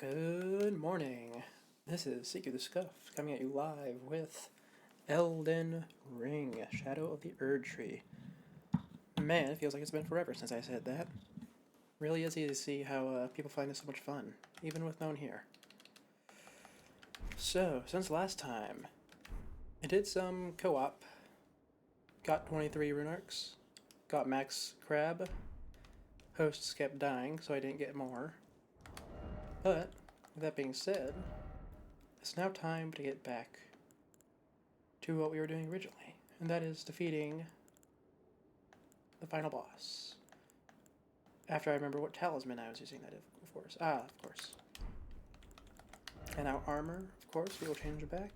Good morning. This is Seeker the Scuffed coming at you live with Elden Ring, Shadow of the Erdtree. Man, it feels like it's been forever since I said that. Really is easy to see how people find this so much fun, even with no one here. So, since last time, I did some co-op, got 23 rune arcs, got max crab, hosts kept dying so I didn't get more. But, with that being said, it's now time to get back to what we were doing originally, and that is defeating the final boss. After I remember what talisman I was using, that of course. Of course. And now armor, of course, we will change it back.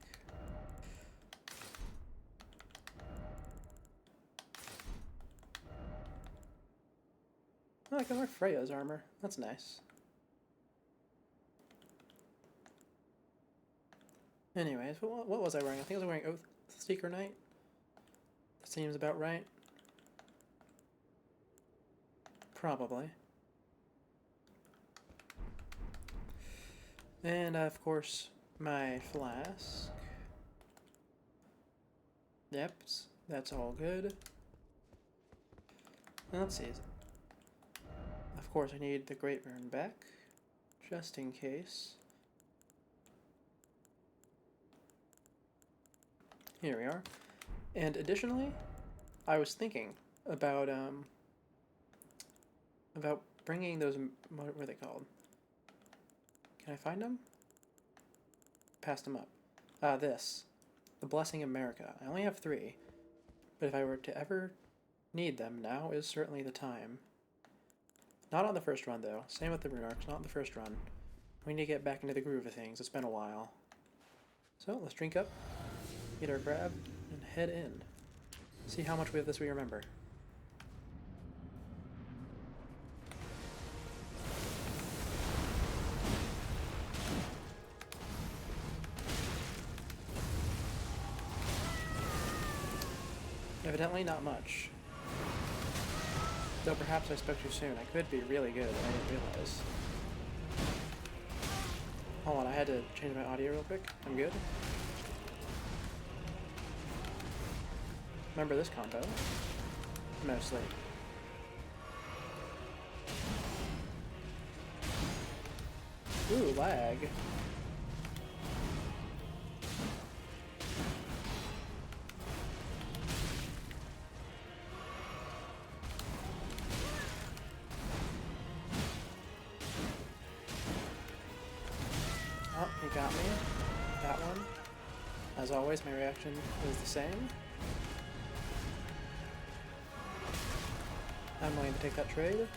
Oh, I can wear Freya's armor. That's nice. Anyways, what was I wearing? I think I was wearing Oath Seeker Knight. That seems about right. Probably. And, of course, my flask. Yep, that's all good. And let's see. Of course, I need the Great Rune back, just in case. Here we are. And additionally, I was thinking about bringing those, what were they called? Can I find them? Passed them up. This. The Blessing of America. I only have 3, but if I were to ever need them, now is certainly the time. Not on the first run, though. Same with the rune arcs, not on the first run. We need to get back into the groove of things. It's been a while. So, let's drink up, get our grab, and head in. See how much of this we remember. Evidently not much. Though perhaps I spoke too soon. I could be really good and I didn't realize. Hold on, I had to change my audio real quick. I'm good. Remember this combo. Mostly. Ooh, lag. Oh, he got me. That one. As always, my reaction is the same. I'm willing to take that trade.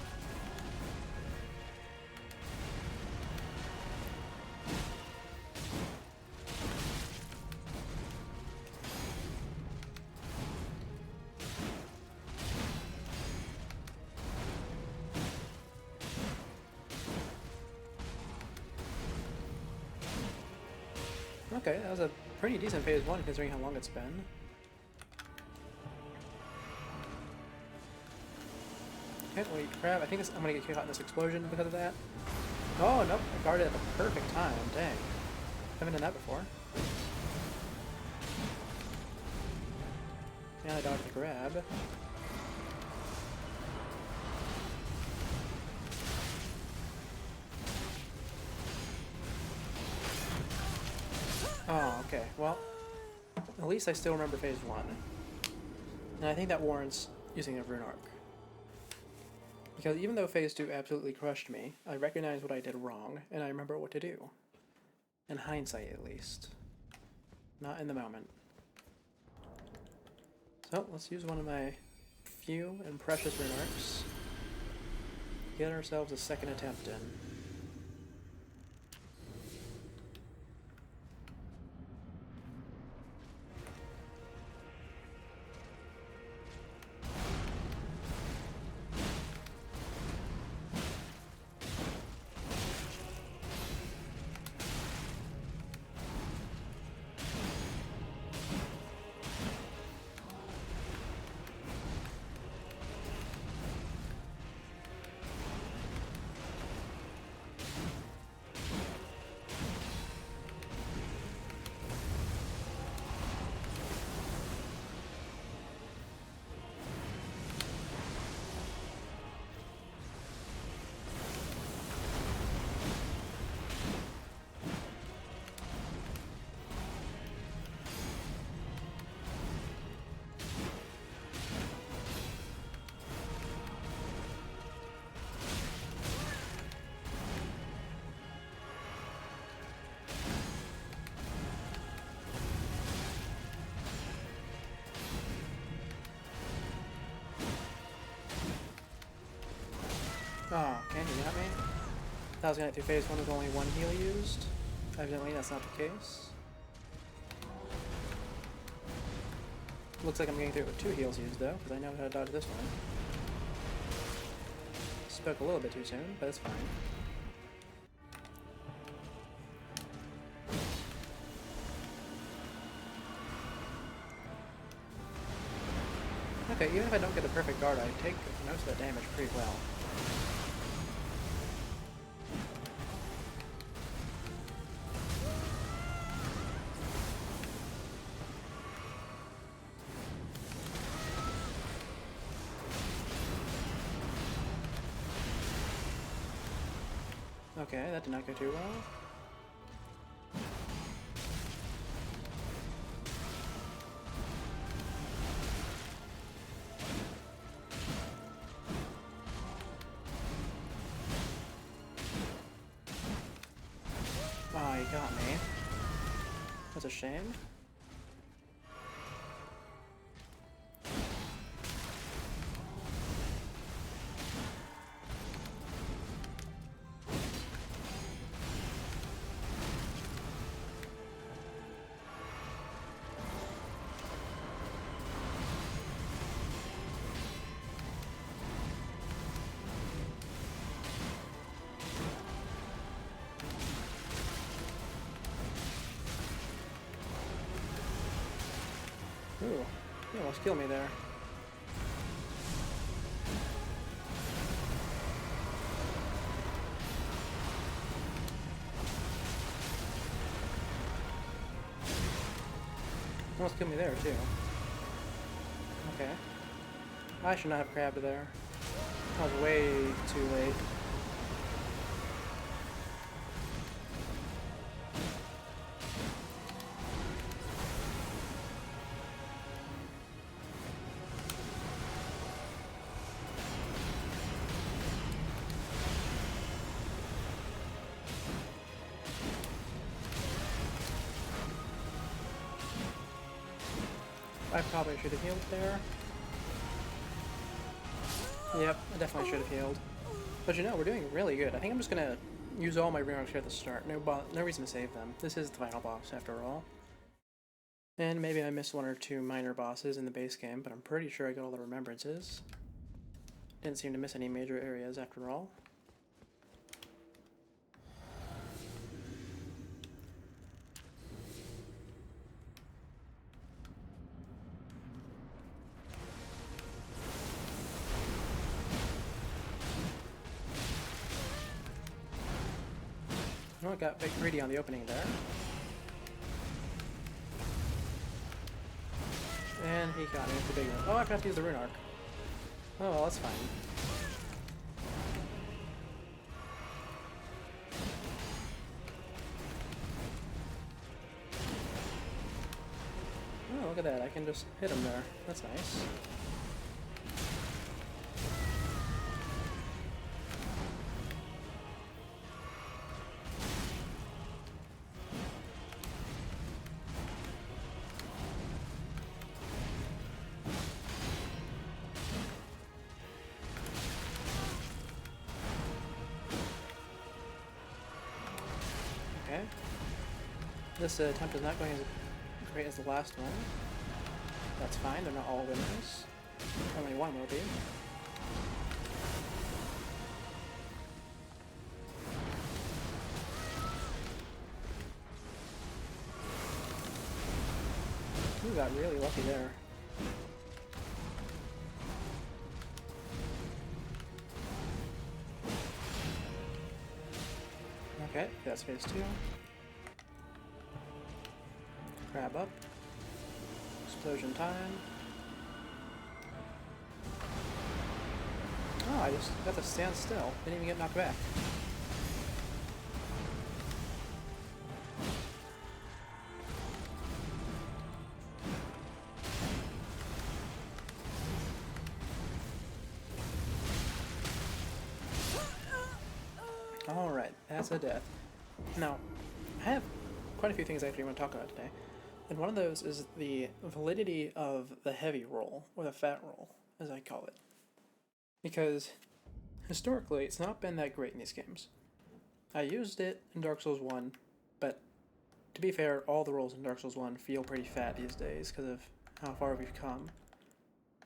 Okay, that was a pretty decent phase 1 considering how long it's been. Can't wait, crap. I think I'm gonna get caught in this explosion because of that. Oh, nope, I guarded at the perfect time. Dang. Haven't done that before. And I dodged the grab. Oh, okay. Well, at least I still remember phase 1. And I think that warrants using a rune arc. Because even though phase 2 absolutely crushed me, I recognize what I did wrong, and I remember what to do. In hindsight, at least. Not in the moment. So, let's use one of my few and precious rune arcs. Get ourselves a second attempt in. Oh, okay, you got me. I was gonna get through phase 1 with only one heal used. Evidently, that's not the case. Looks like I'm getting through it with 2 heals used, though, because I know how to dodge this one. Spoke a little bit too soon, but it's fine. Okay, even if I don't get the perfect guard, I take most of that damage pretty well. Okay, that did not go too well. Oh, you got me. That's a shame. Ooh, you almost killed me there. Almost killed me there, too. Okay. I should not have grabbed there. I was way too late. I probably should have healed there. Yep, I definitely should have healed. But you know, we're doing really good. I think I'm just gonna use all my rune here at the start. No reason to save them. This is the final boss after all. And maybe I missed 1 or 2 minor bosses in the base game, but I'm pretty sure I got all the remembrances. Didn't seem to miss any major areas after all. Oh, I got a bit greedy on the opening there. And he got me with the big one. Oh, I forgot to use the rune arc. Oh, well, that's fine. Oh, look at that. I can just hit him there. That's nice. Okay. This attempt is not going as great as the last one. That's fine, they're not all winners. Only one will be. Ooh, got really lucky there. Okay, that's phase 2. Grab up. Explosion time. Oh, I just got to stand still. Didn't even get knocked back. Alright, that's a death. Now, I have quite a few things I actually want to talk about today. And one of those is the validity of the heavy roll, or the fat roll, as I call it. Because historically, it's not been that great in these games. I used it in Dark Souls 1, but to be fair, all the rolls in Dark Souls 1 feel pretty fat these days because of how far we've come.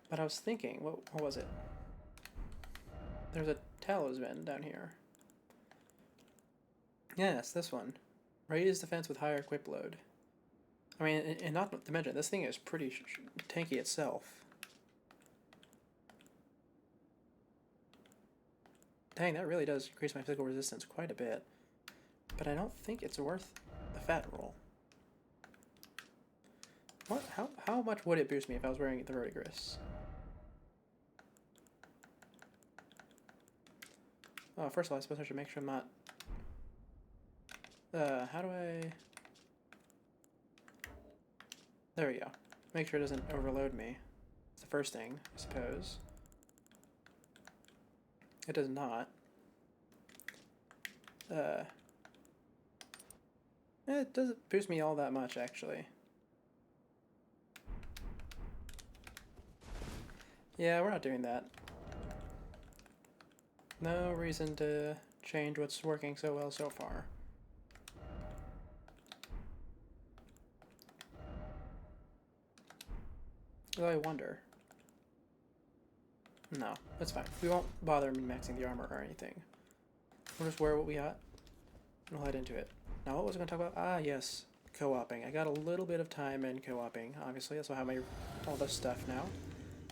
But I was thinking, what was it? There's a talisman down here. Yes, this one. Raise defense with higher equip load. I mean, and not to mention, this thing is pretty tanky itself. Dang, that really does increase my physical resistance quite a bit. But I don't think it's worth the fat roll. What? How much would it boost me if I was wearing the Verdigris? Oh, first of all, I suppose I should make sure I'm not... how do I... There we go. Make sure it doesn't overload me. It's the first thing, I suppose. It does not. It doesn't boost me all that much, actually. Yeah, we're not doing that. No reason to change what's working so well so far. Though I wonder. No, that's fine. We won't bother min-maxing the armor or anything. We'll just wear what we got, and we'll head into it. Now, what was I going to talk about? Ah, yes, co-oping. I got a little bit of time in co-oping, obviously. That's why I have all this stuff now.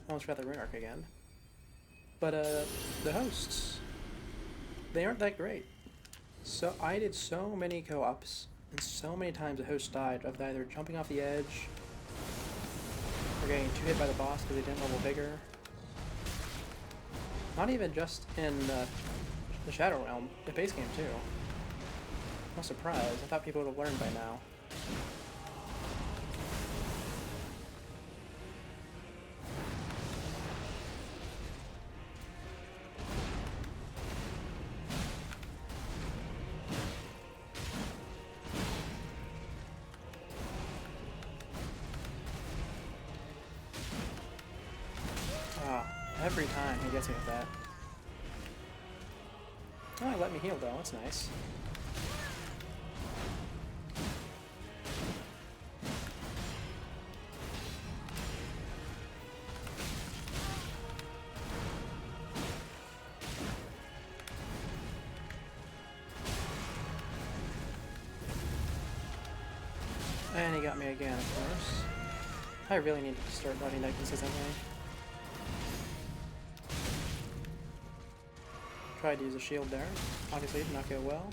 I almost forgot the rune arc again. But, the hosts, they aren't that great. So, I did so many co-ops, and so many times the host died of either jumping off the edge, or getting too hit by the boss because they didn't level bigger. Not even just in the Shadow Realm, the base game too. I'm surprised. I thought people would have learned by now. Every time he gets me with that. Oh, he let me heal though, that's nice. And he got me again, of course. I really need to start running that consistently. Tried to use a shield there. Obviously, it did not go well.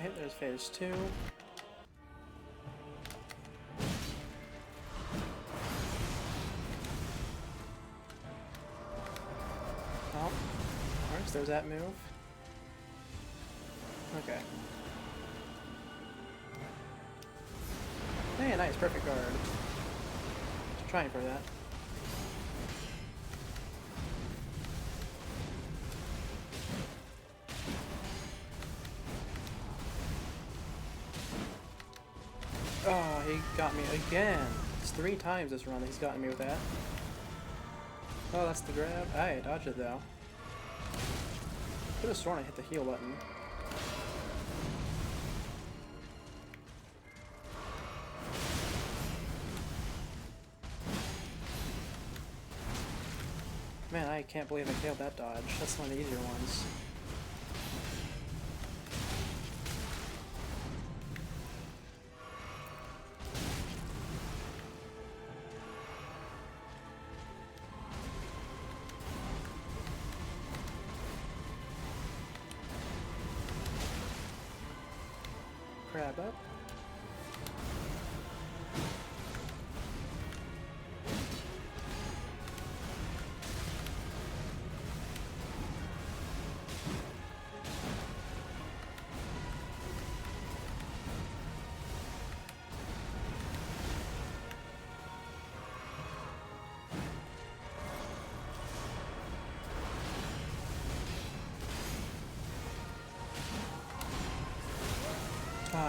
Okay, there's phase 2. Oh, of course, there's that move. Okay. Hey, nice, perfect guard. Just trying for that. Oh, he got me again. It's 3 times this run that he's gotten me with that. Oh, that's the grab. I dodged it though. Could have sworn I hit the heal button. Man, I can't believe I failed that dodge. That's one of the easier ones. Crab up.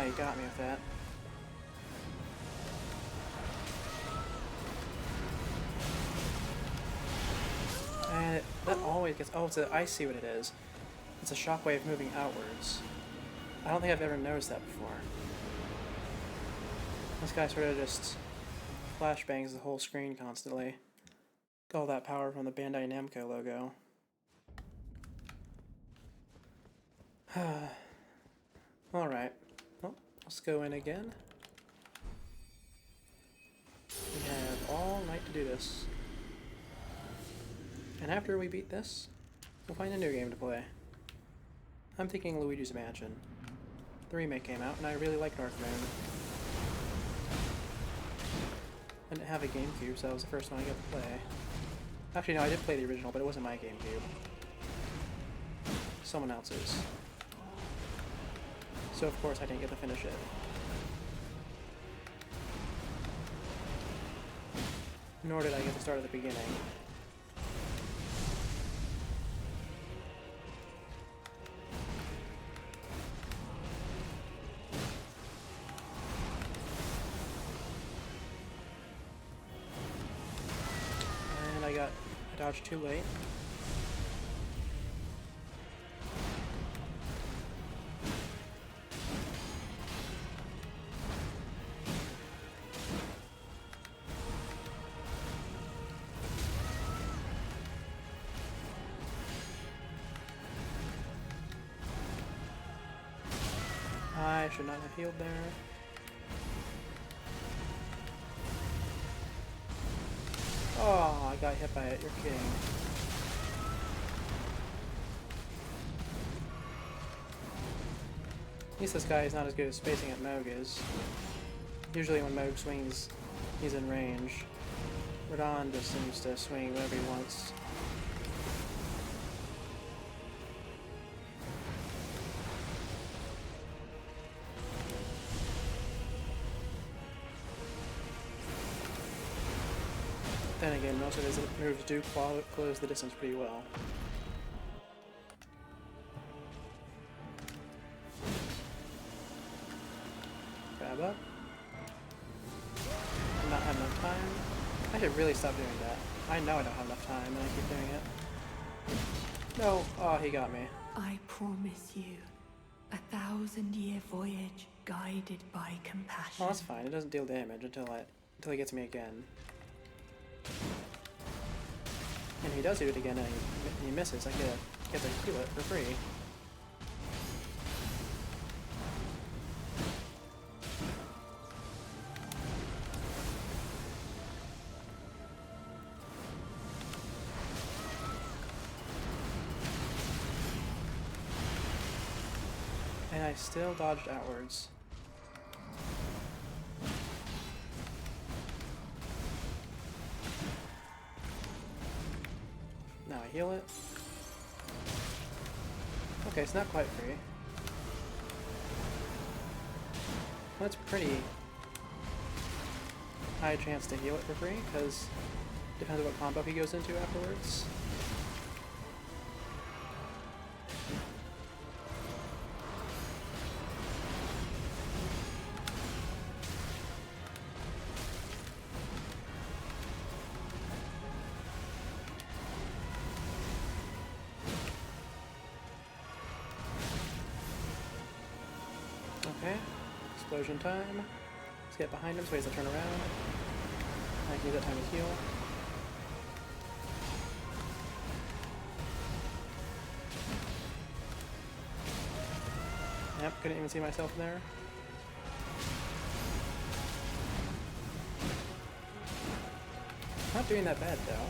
he got me with that. And that always gets... Oh, I see what it is. It's a shockwave moving outwards. I don't think I've ever noticed that before. This guy sort of just flashbangs the whole screen constantly. Got all that power from the Bandai Namco logo. Alright. Well, let's go in again. We have all night to do this. And after we beat this, we'll find a new game to play. I'm thinking Luigi's Mansion. The remake came out, and I really like Dark Moon. I didn't have a GameCube, so that was the first one I got to play. Actually, no, I did play the original, but it wasn't my GameCube. Someone else's. So of course I didn't get to finish it. Nor did I get to start at the beginning. And I dodged too late. I should not have healed there. Oh, I got hit by it. You're kidding. At least this guy is not as good at spacing at Moog is. Usually when Moog swings, he's in range. Radon just seems to swing whenever he wants. Then again, most of his moves do close the distance pretty well. Grab up. Not have enough time. I should really stop doing that. I know I don't have enough time and I keep doing it. No! Oh, he got me. I promise you, 1,000-year voyage guided by compassion. Oh, that's fine. It doesn't deal damage until he gets me again. And if he does do it again and he misses, I get to heal it for free. And I still dodged outwards. Now I heal it. Okay, it's not quite free. Well, it's pretty high chance to heal it for free, because it depends on what combo he goes into afterwards. Okay, explosion time. Let's get behind him so he has to turn around. I can use that time to heal. Yep, couldn't even see myself there. Not doing that bad though.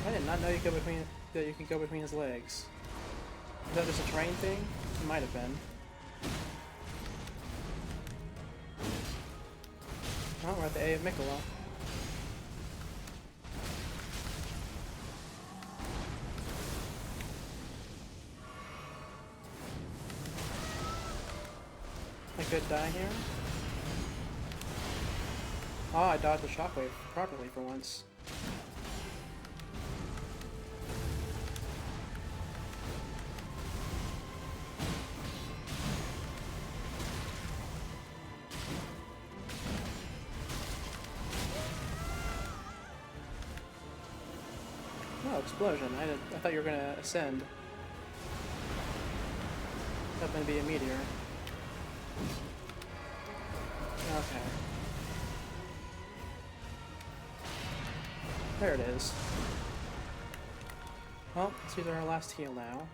I did not know you can go between his legs. Is that just a terrain thing? It might have been. Oh, we're at the A of Mikola. good die here. Oh, I dodged the shockwave properly for once. Oh, explosion. I thought you were gonna ascend. That's gonna be a meteor. Okay. There it is. Well, let's use our last heal now.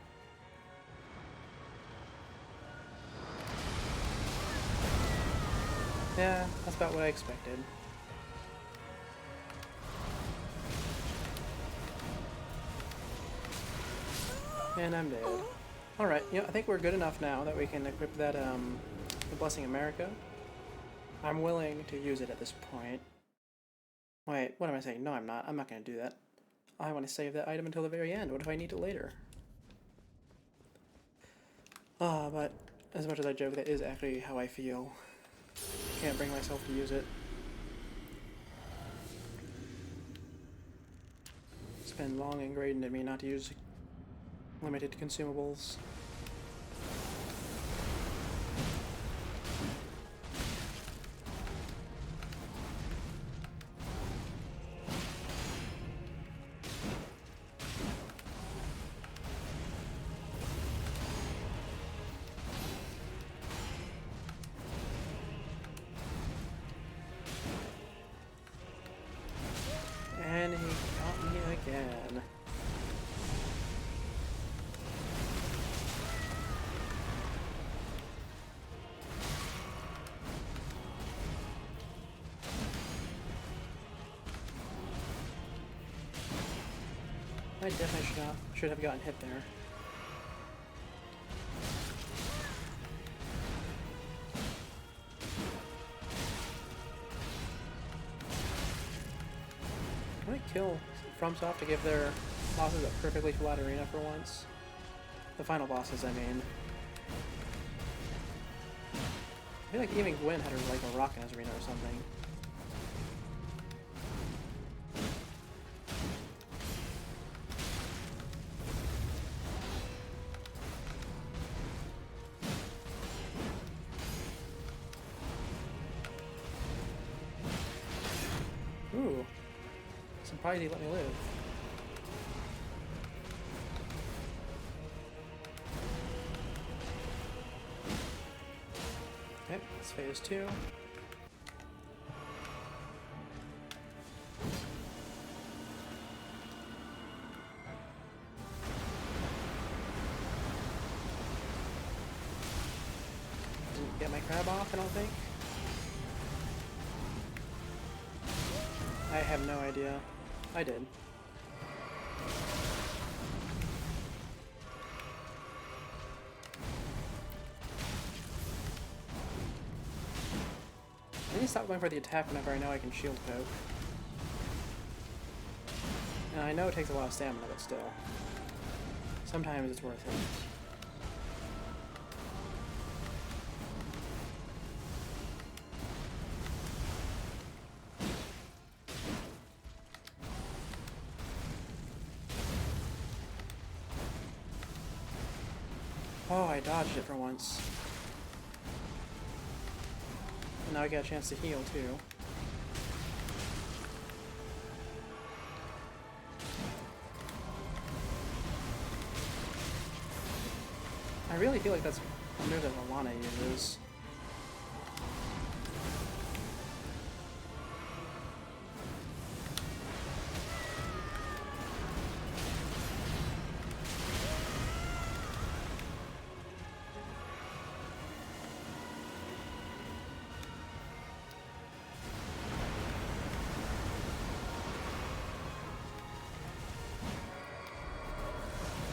Yeah, that's about what I expected. And I'm dead. Alright, you know, I think we're good enough now that we can equip that, the Blessing America. I'm willing to use it at this point. Wait, what am I saying? No, I'm not. I'm not going to do that. I want to save that item until the very end. What if I need it later? But as much as I joke, that is actually how I feel. Can't bring myself to use it. It's been long ingrained in me not to use limited consumables. And he got me again. I definitely should have gotten hit there. I might kill FromSoft to give their bosses a perfectly flat arena for once. The final bosses, I mean. I feel like even Gwen had like a rock in his arena or something. Ooh. Surprised he let me live. Okay, it's phase 2. Didn't get my crab off, I don't think. I have no idea. I did. I need to stop going for the attack whenever I know I can shield poke. And I know it takes a lot of stamina, but still. Sometimes it's worth it. Oh, I dodged it for once. And now I get a chance to heal too. I really feel like that's a move that Alana uses.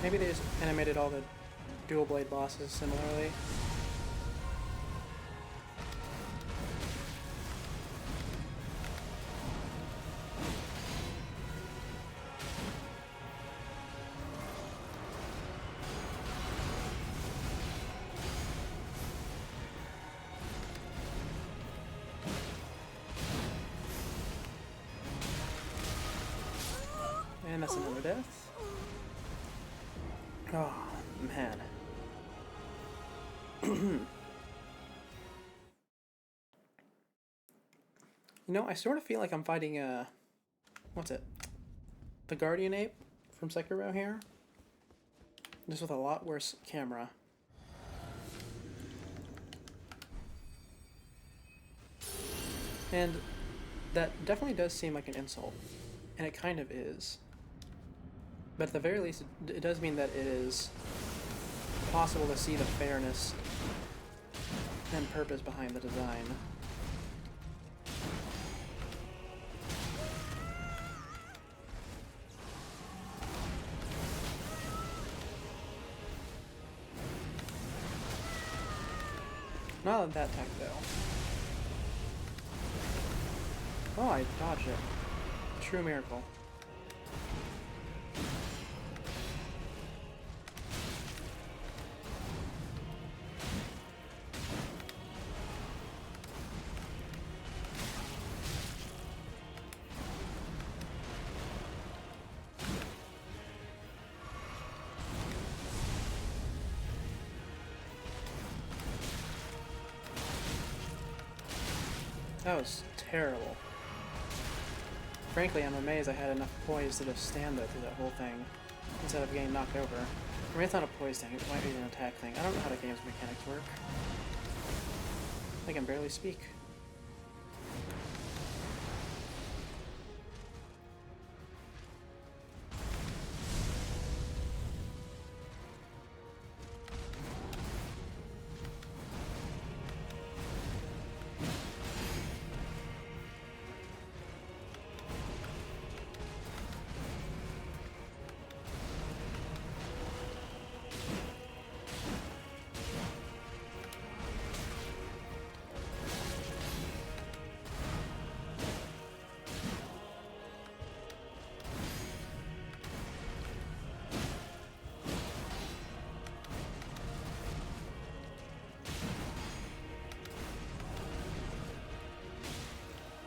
Maybe they just animated all the dual blade bosses similarly. That's another death. Oh, man. You know, I sort of feel like I'm fighting what's it? The Guardian Ape from Sekiro here. Just with a lot worse camera. And that definitely does seem like an insult. And it kind of is. But at the very least, it does mean that it is possible to see the fairness and purpose behind the design. Not on that tech, though. Oh, I dodged it. True miracle. That was terrible. Frankly, I'm amazed I had enough poise to just stand there through that whole thing, instead of getting knocked over. I mean, it's not a poise thing, it might be an attack thing. I don't know how the game's mechanics work. I can barely speak.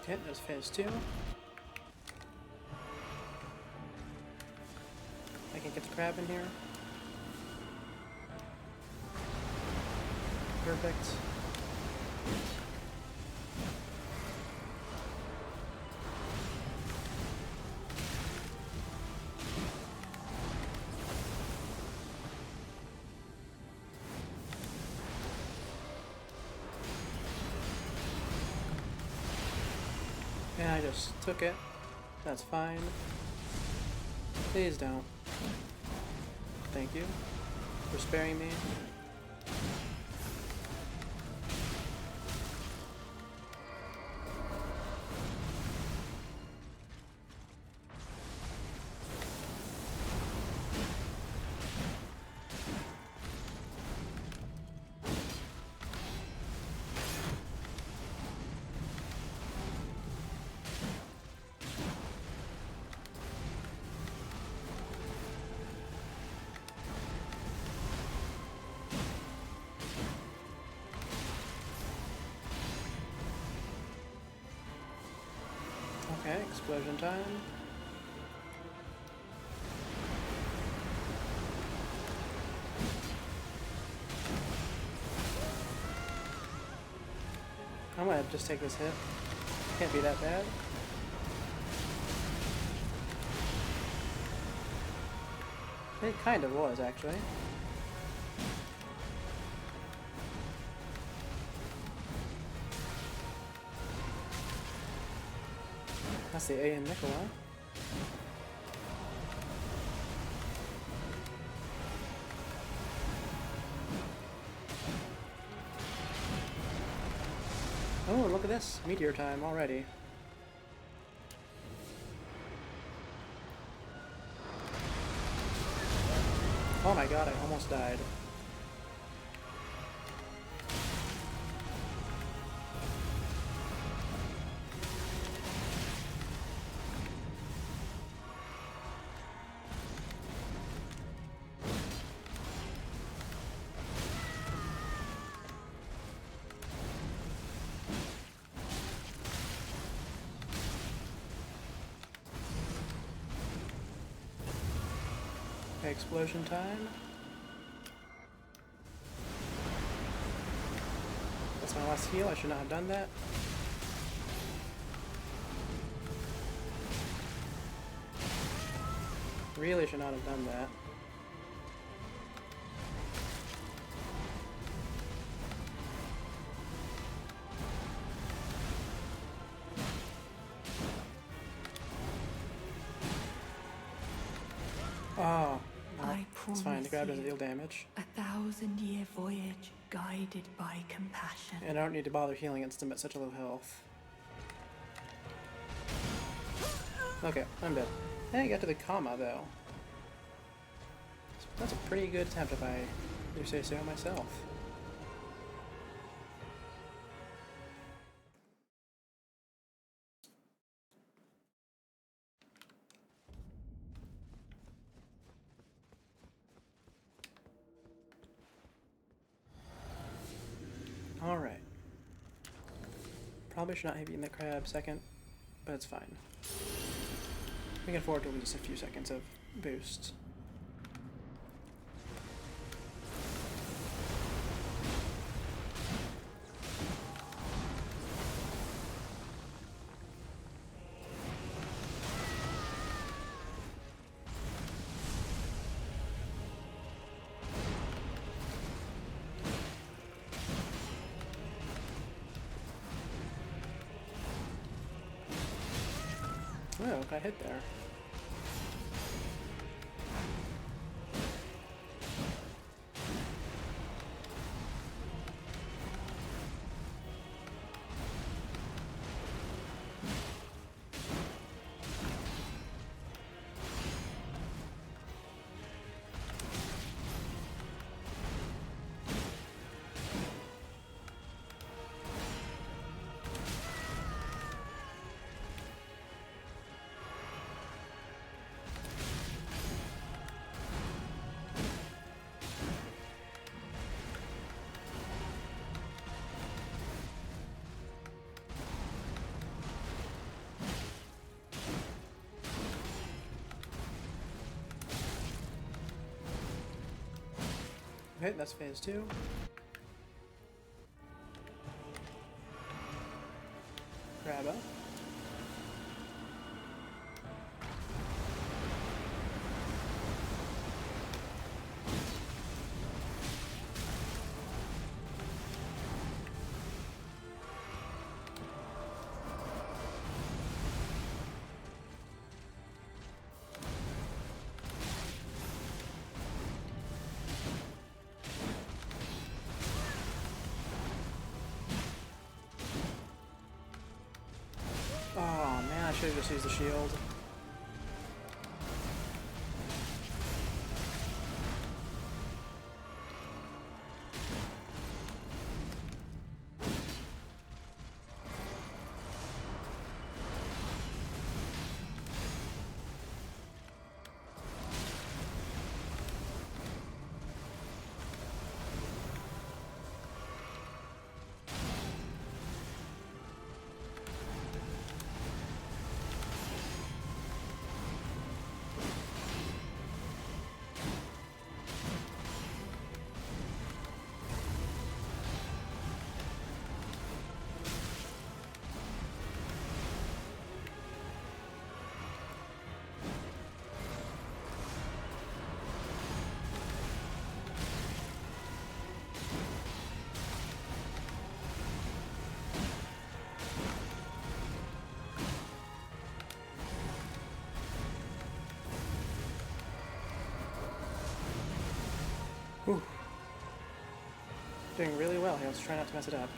Okay, there's phase 2. I can get the crab in here. Perfect. And I just took it. That's fine. Please don't. Thank you for sparing me. Okay, explosion time. I might just take this hit. Can't be that bad. It kind of was, actually. That's the A in Nicola. Oh, look at this. Meteor time already. Oh my god, I almost died. Okay, explosion time. That's my last heal. I should not have done that. Really should not have done that. Oh, no, it's fine. The grab doesn't deal damage. 1,000-year voyage guided by compassion. And I don't need to bother healing against him at such a low health. Okay, I'm dead. Hey, I got to the comma though. That's a pretty good attempt if I do say so myself. Alright. Probably should not have eaten the crab second, but it's fine. We can afford to lose a few seconds of boost. Oh, got hit there. Okay, that's phase 2. Grab up. Oh man, I should have just used the shield. Whew. Doing really well here. Let's try not to mess it up.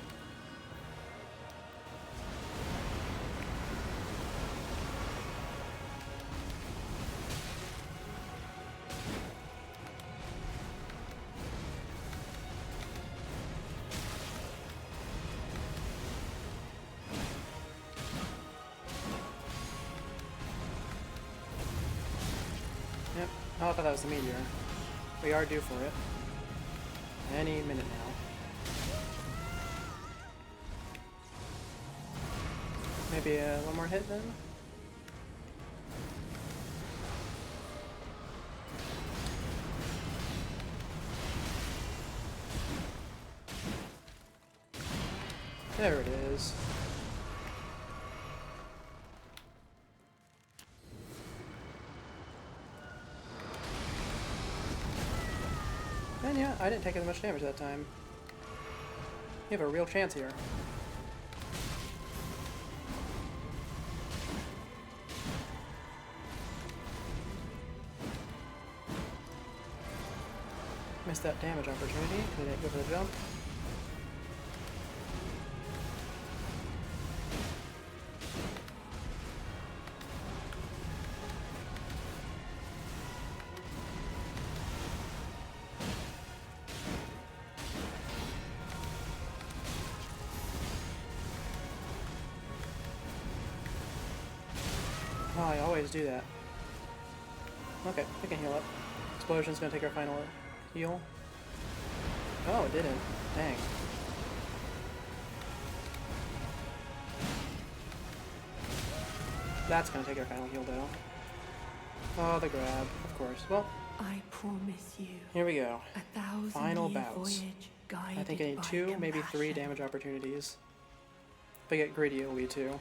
Yep. Oh, I thought that was the meteor. We are due for it. Any minute now. Maybe one more hit then? There it is. And yeah, I didn't take as much damage that time. You have a real chance here. Missed that damage opportunity. They didn't go for the jump. Oh, I always do that. Okay, we can heal up. Explosion's gonna take our final heal. Oh, it didn't. Dang. That's gonna take our final heal though. Oh, the grab, of course. Well, I promise you. here we go. 1,000 Final year bouts. voyage guided I think I need by 2, maybe 3 compassion. damage opportunities. If I get greedy, it'll be 2.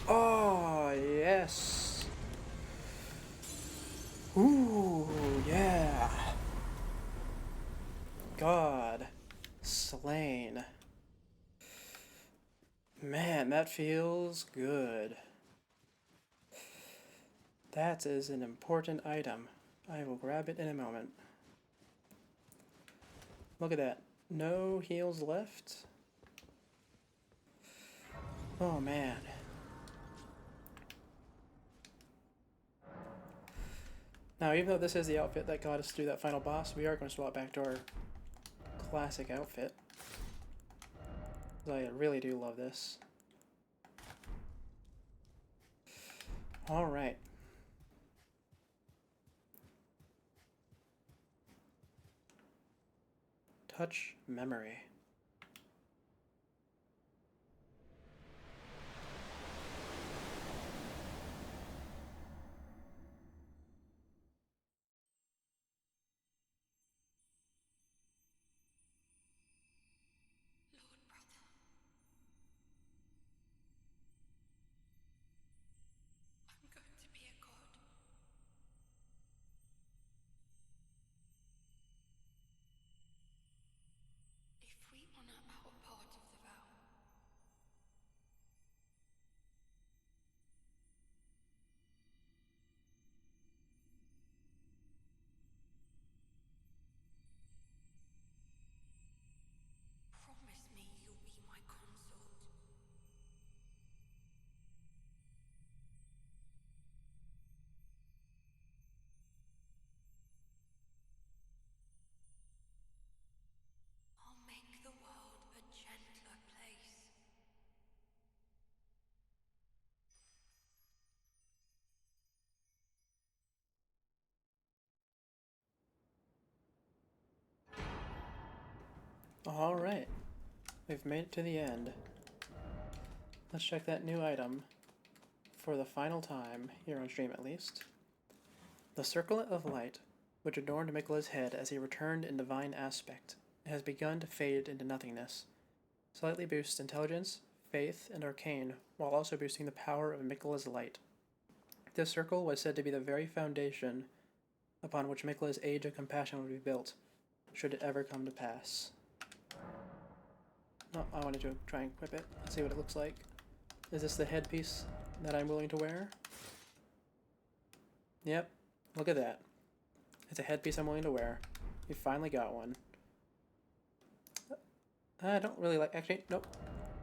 Oh, yes. Ooh, yeah. God. Slain. Man, that feels good. That is an important item. I will grab it in a moment. Look at that. No heals left. Oh, man. Now, even though this is the outfit that got us through that final boss, we are going to swap back to our classic outfit. I really do love this. Alright. Touch memory. Lord brother. I'm going to be a god. If we honor our part of the vow, promise me you'll be my consort. I'll make the world a gentler place. Alright. We've made it to the end. Let's check that new item for the final time, here on stream at least. The circlet of light, which adorned Miquella's head as he returned in divine aspect, has begun to fade into nothingness. Slightly boosts intelligence, faith, and arcane, while also boosting the power of Miquella's light. This circle was said to be the very foundation upon which Miquella's Age of Compassion would be built, should it ever come to pass. Oh, I wanted to try and equip it. Let's see what it looks like. Is this the headpiece that I'm willing to wear? Yep. Look at that. It's a headpiece I'm willing to wear. We finally got one. I don't really like... Actually, nope.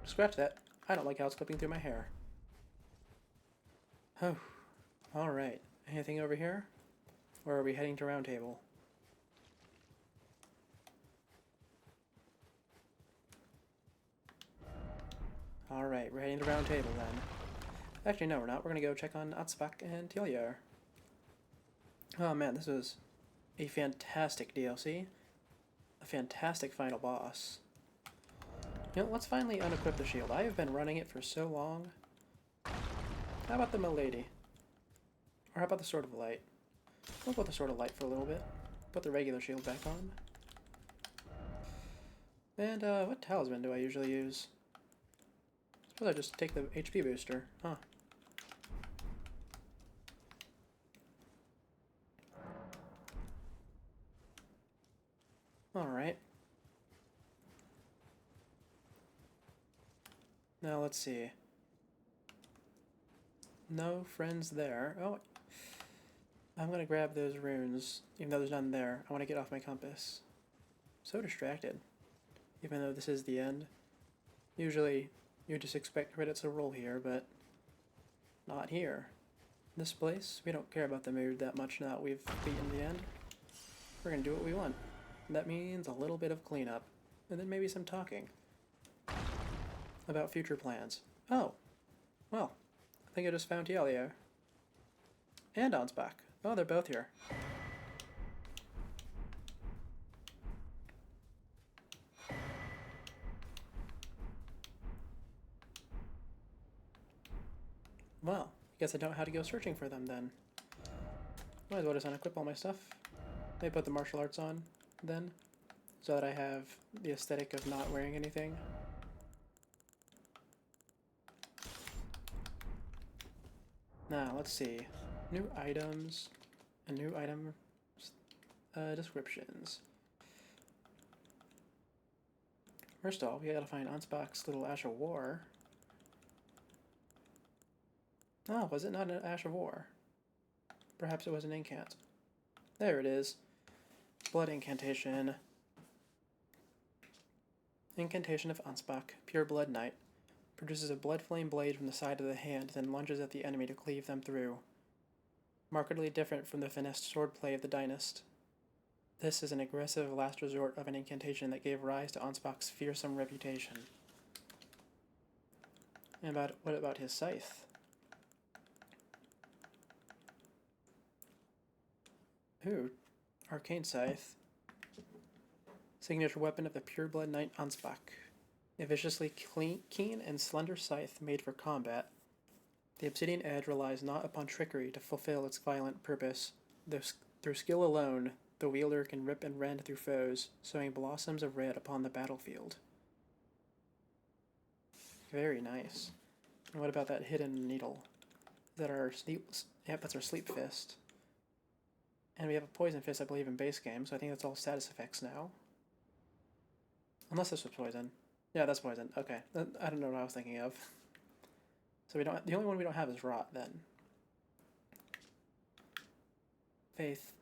Scratch that. I don't like how it's clipping through my hair. Oh. Alright. Anything over here? Or are we heading to Round Table? Alright, we're heading to Round Table then. Actually, no, we're not. We're gonna go check on Atzbach and Tilliar. Oh man, this was a fantastic DLC. A fantastic final boss. You know, let's finally unequip the shield. I have been running it for so long. How about the Milady? Or how about the Sword of Light? We'll go with the Sword of Light for a little bit. Put the regular shield back on. And, what talisman do I usually use? Suppose I just take the HP booster. Huh. Alright. Now, let's see. No friends there. Oh, I'm gonna grab those runes, even though there's none there. I want to get off my compass. So distracted. Even though this is the end. Usually, you just expect credits to roll here, but not here. This place, we don't care about the mood that much now that we've beaten the end. We're gonna do what we want. And that means a little bit of cleanup, and then maybe some talking about future plans. Oh, well, I think I just found Tialio. And Ansbach. Oh, they're both here. Well, I guess I don't know how to go searching for them then. Might as well just unequip all my stuff. Maybe put the martial arts on then, so that I have the aesthetic of not wearing anything. Now, let's see. New items and new item descriptions. First of all, we gotta find Ansbach's little Ash of War. Oh, was it not an Ash of War? Perhaps it was an incant. There it is. Blood incantation. Incantation of Ansbach, Pure Blood Knight. Produces a blood flame blade from the side of the hand, then lunges at the enemy to cleave them through. Markedly different from the finessed swordplay of the Dynast. This is an aggressive last resort of an incantation that gave rise to Ansbach's fearsome reputation. And what about his scythe? Ooh, Arcane Scythe. Signature weapon of the Pure Blood Knight Ansbach. A viciously keen and slender scythe made for combat. The obsidian edge relies not upon trickery to fulfill its violent purpose. Through skill alone, the wielder can rip and rend through foes, sowing blossoms of red upon the battlefield. Very nice. And what about that hidden needle? That our sleep? Yep, that's our sleep fist. And we have a poison fist, I believe, in base game, so I think that's all status effects now. Unless this was poison. Yeah, that's poison. Okay, I don't know what I was thinking of. So we don't. The only one we don't have is rot then. Faith,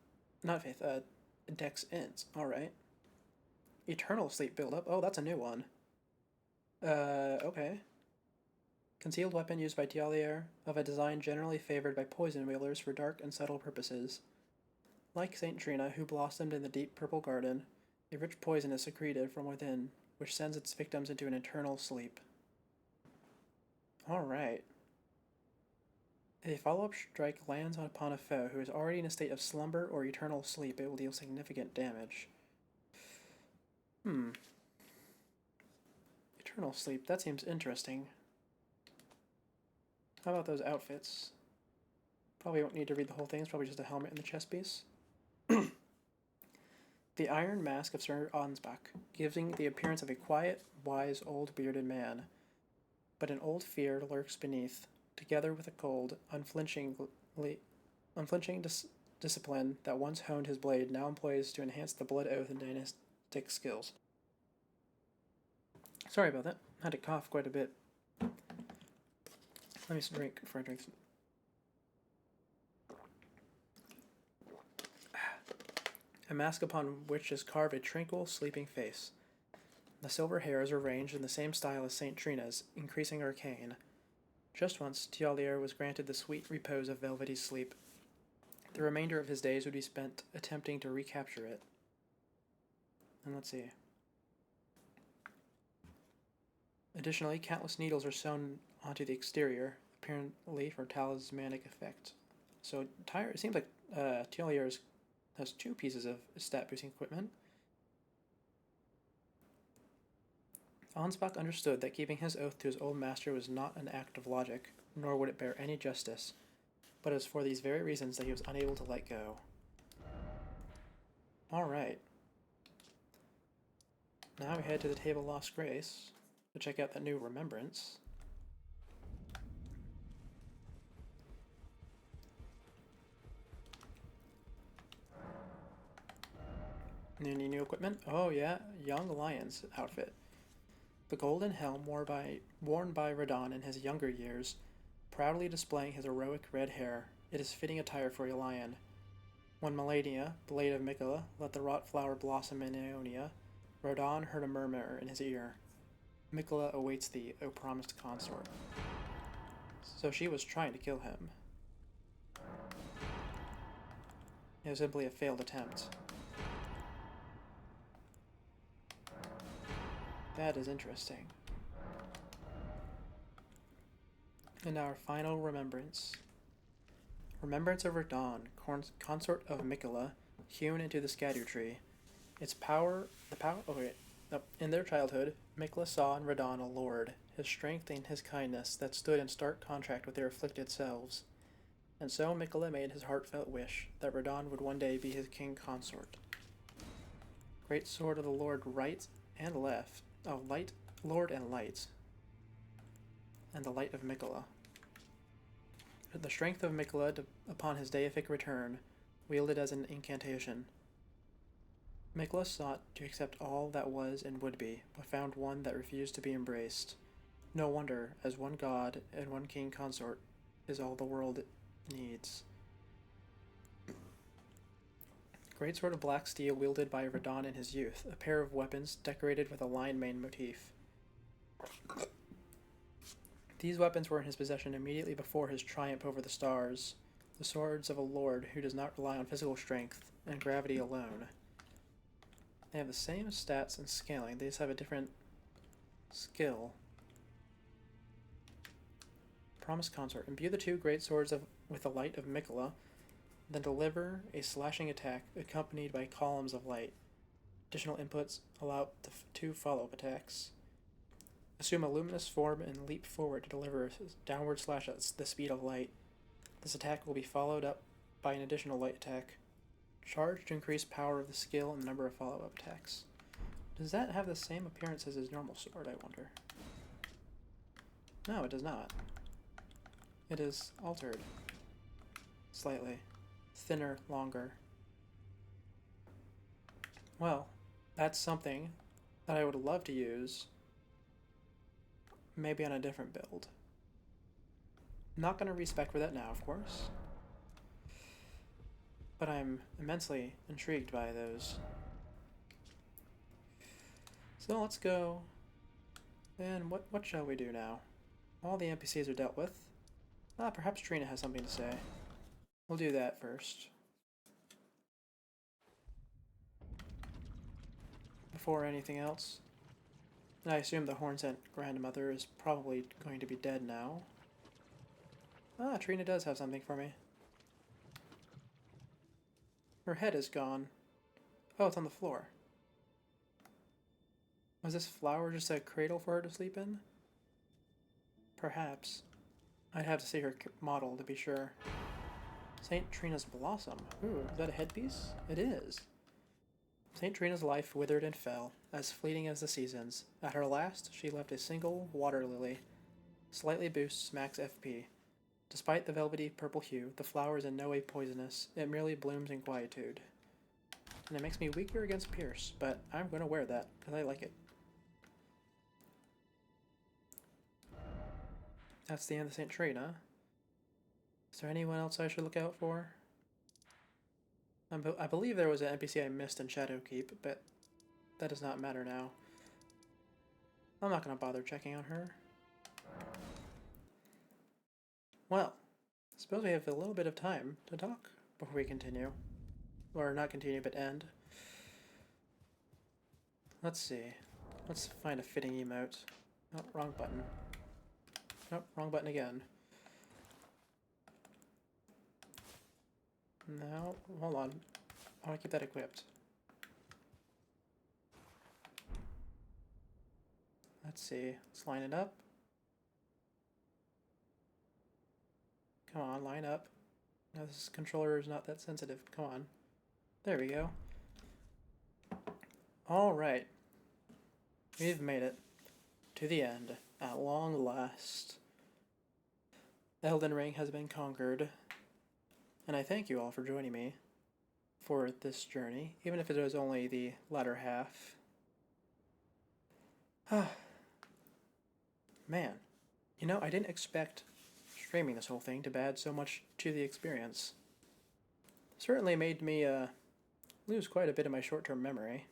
not faith. Dex ends. All right. Eternal sleep buildup. Oh, that's a new one. Okay. Concealed weapon used by Tialier, of a design generally favored by poison wielders for dark and subtle purposes. Like Saint Trina, who blossomed in the deep purple garden, a rich poison is secreted from within, which sends its victims into an eternal sleep. Alright. If a follow-up strike lands upon a foe who is already in a state of slumber or eternal sleep, it will deal significant damage. Eternal sleep, that seems interesting. How about those outfits? Probably won't need to read the whole thing, it's probably just a helmet and the chest piece. The Iron Mask of Sir Ansbach, giving the appearance of a quiet, wise, old bearded man. But an old fear lurks beneath, together with a cold, unflinching discipline that once honed his blade now employs to enhance the blood oath and dynastic skills. Sorry about that. I had to cough quite a bit. Let me drink before I drink some. A mask upon which is carved a tranquil, sleeping face. The silver hairs are arranged in the same style as Saint Trina's, increasing arcane. Just once, Tialier was granted the sweet repose of velvety sleep. The remainder of his days would be spent attempting to recapture it. And let's see. Additionally, countless needles are sewn onto the exterior, apparently for talismanic effect. So it seems like Tialier has two pieces of stat boosting equipment. Ansbach understood that keeping his oath to his old master was not an act of logic, nor would it bear any justice, but it was for these very reasons that he was unable to let go. Alright. Now we head to the Table of Lost Grace to check out that new remembrance. Any new equipment? Oh yeah, young lion's outfit. The golden helm worn by Radon in his younger years, proudly displaying his heroic red hair. It is fitting attire for a lion. When Melania, blade of Mikola, let the wrought flower blossom in Aeonia, Rodon heard a murmur in his ear. Mikola awaits thee, O promised consort. So she was trying to kill him. It was simply a failed attempt. That is interesting. And our final remembrance. Remembrance of Radon, consort of Mikola, hewn into the Erdtree. In their childhood, Mikola saw in Radon a lord, his strength and his kindness that stood in stark contrast with their afflicted selves. And so Mikola made his heartfelt wish that Radon would one day be his king consort. Great sword of the Lord right and left. Oh, light, Lord and light. And the light of Mikola. The strength of Mikola upon his deific return, wielded as an incantation. Mikola sought to accept all that was and would be, but found one that refused to be embraced. No wonder, as one god and one king consort is all the world needs. Great sword of black steel wielded by Radon in his youth, a pair of weapons decorated with a lion mane motif. These weapons were in his possession immediately before his triumph over the stars, the swords of a lord who does not rely on physical strength and gravity alone. They have the same stats and scaling, they just have a different skill. Promised consort. Imbue the two great swords with the light of Mikola, then deliver a slashing attack accompanied by columns of light. Additional inputs allow two follow-up attacks. Assume a luminous form and leap forward to deliver a downward slash at the speed of light. This attack will be followed up by an additional light attack. Charge to increase power of the skill and the number of follow-up attacks. Does that have the same appearance as his normal sword, I wonder? No, it does not. It is altered. Slightly. Thinner, longer. Well, that's something that I would love to use. Maybe on a different build. I'm not going to respec for that now, of course. But I'm immensely intrigued by those. So let's go. And what shall we do now? All the NPCs are dealt with. Perhaps Trina has something to say. We'll do that first. Before anything else. And I assume the Hornsent grandmother is probably going to be dead now. Trina does have something for me. Her head is gone. Oh, it's on the floor. Was this flower just a cradle for her to sleep in? Perhaps. I'd have to see her model to be sure. St. Trina's blossom. Ooh, is that a headpiece? It is. St. Trina's life withered and fell, as fleeting as the seasons. At her last, she left a single water lily. Slightly boosts max FP. Despite the velvety purple hue, the flower is in no way poisonous. It merely blooms in quietude. And it makes me weaker against Pierce, but I'm going to wear that, because I like it. That's the end of St. Trina. Is there anyone else I should look out for? I believe there was an NPC I missed in Shadowkeep, but that does not matter now. I'm not going to bother checking on her. Well, I suppose we have a little bit of time to talk before we continue. Or not continue, but end. Let's see. Let's find a fitting emote. Oh, wrong button. Nope, wrong button again. No, hold on. I want to keep that equipped. Let's see. Let's line it up. Come on, line up. Now this controller is not that sensitive. Come on. There we go. Alright. We've made it to the end at long last. Elden Ring has been conquered. And I thank you all for joining me for this journey, even if it was only the latter half. Man, you know, I didn't expect streaming this whole thing to add so much to the experience. Certainly made me lose quite a bit of my short-term memory.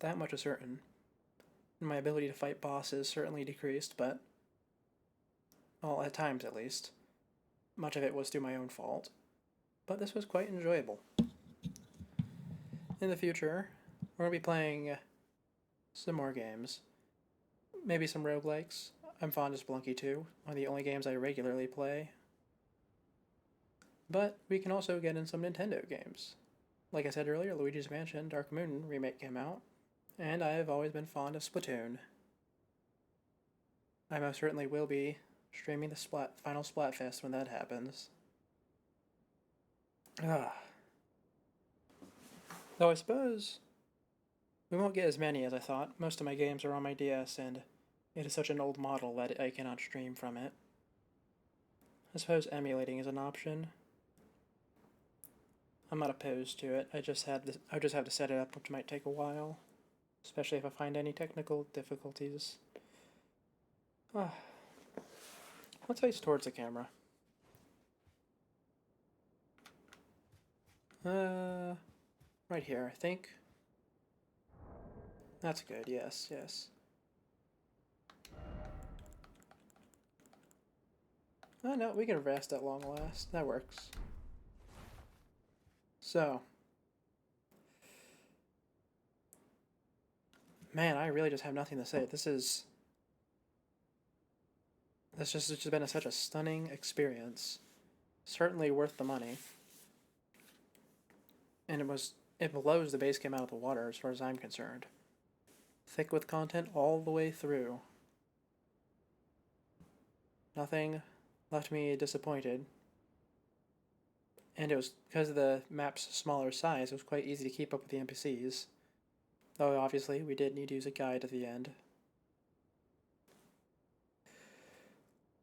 That much is certain. And my ability to fight bosses certainly decreased, but, well, at times at least. Much of it was through my own fault. But this was quite enjoyable. In the future, we're going to be playing some more games. Maybe some roguelikes. I'm fond of Spelunky 2, one of the only games I regularly play. But we can also get in some Nintendo games. Like I said earlier, Luigi's Mansion Dark Moon remake came out, and I have always been fond of Splatoon. I most certainly will be streaming the final Splatfest when that happens. Though I suppose we won't get as many as I thought. Most of my games are on my DS, and it is such an old model that I cannot stream from it. I suppose emulating is an option. I'm not opposed to it. I just have to set it up, which might take a while, especially if I find any technical difficulties. Let's face towards the camera. Right here, I think. That's good. Yes, yes. Oh no, we can rest at long last. That works. So, man, I really just have nothing to say. This just been such a stunning experience. Certainly worth the money. And it blows the base game out of the water as far as I'm concerned. Thick with content all the way through. Nothing left me disappointed. And it was, because of the map's smaller size, it was quite easy to keep up with the NPCs. Though obviously we did need to use a guide at the end.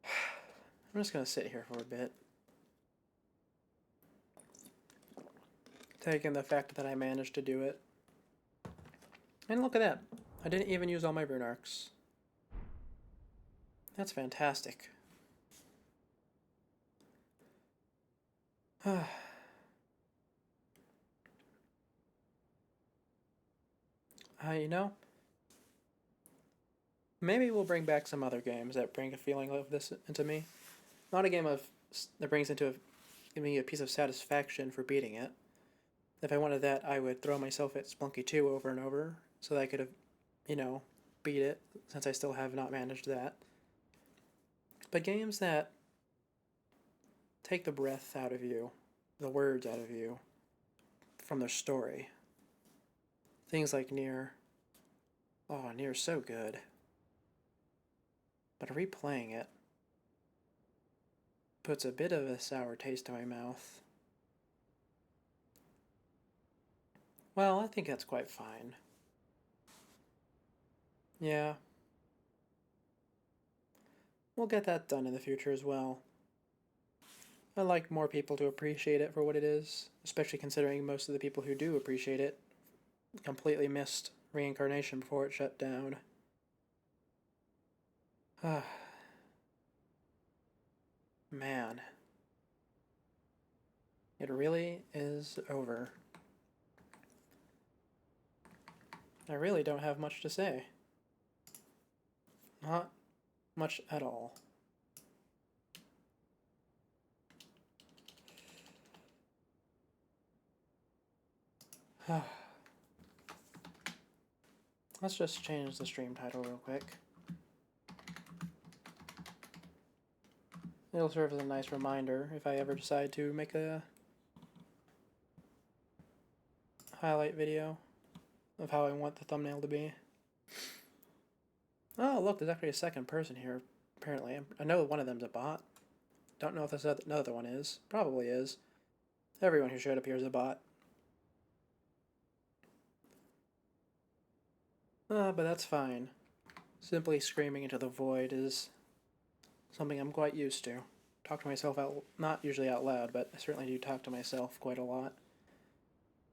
I'm just going to sit here for a bit. Taking the fact that I managed to do it. And look at that. I didn't even use all my rune arcs. That's fantastic. You know, maybe we'll bring back some other games that bring a feeling of this into me. Not a game that brings give me a piece of satisfaction for beating it. If I wanted that, I would throw myself at Spelunky 2 over and over, so that I could have, you know, beat it, since I still have not managed that. But games that take the breath out of you, the words out of you, from their story. Things like Nier. Oh, Nier's so good. But replaying it puts a bit of a sour taste in my mouth. Well, I think that's quite fine. Yeah. We'll get that done in the future as well. I'd like more people to appreciate it for what it is, especially considering most of the people who do appreciate it completely missed Reincarnation before it shut down. Man. It really is over. I really don't have much to say. Not much at all. Let's just change the stream title real quick. It'll serve as a nice reminder if I ever decide to make a highlight video of how I want the thumbnail to be. Oh, look, there's actually a second person here, apparently. I know one of them's a bot. Don't know if this another one is. Probably is. Everyone who showed up here is a bot. But that's fine. Simply screaming into the void is something I'm quite used to. Talk to myself out, not usually out loud, but I certainly do talk to myself quite a lot.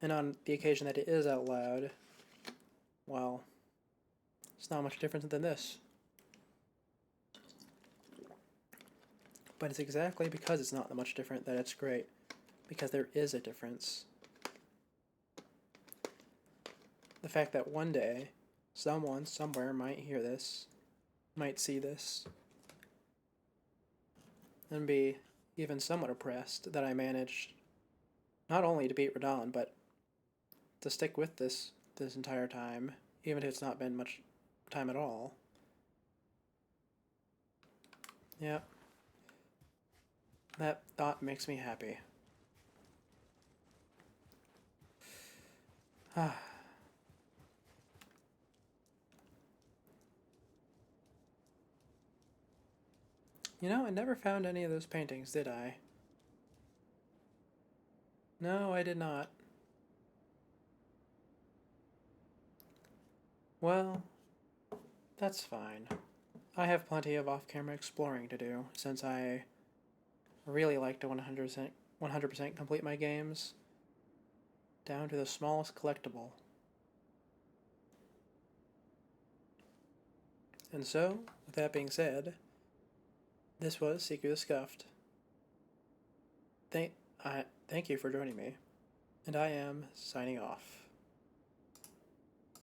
And on the occasion that it is out loud, well, it's not much different than this. But it's exactly because it's not much different that it's great. Because there is a difference. The fact that one day, someone somewhere might hear this, might see this, and be even somewhat oppressed that I managed not only to beat Radon, but to stick with this entire time, even if it's not been much time at all. Yep. That thought makes me happy. Ah. You know, I never found any of those paintings, did I? No, I did not. Well, that's fine. I have plenty of off-camera exploring to do, since I really like to 100% complete my games, down to the smallest collectible. And so, with that being said, this was Seeker the Scuffed. Thank you for joining me, and I am signing off.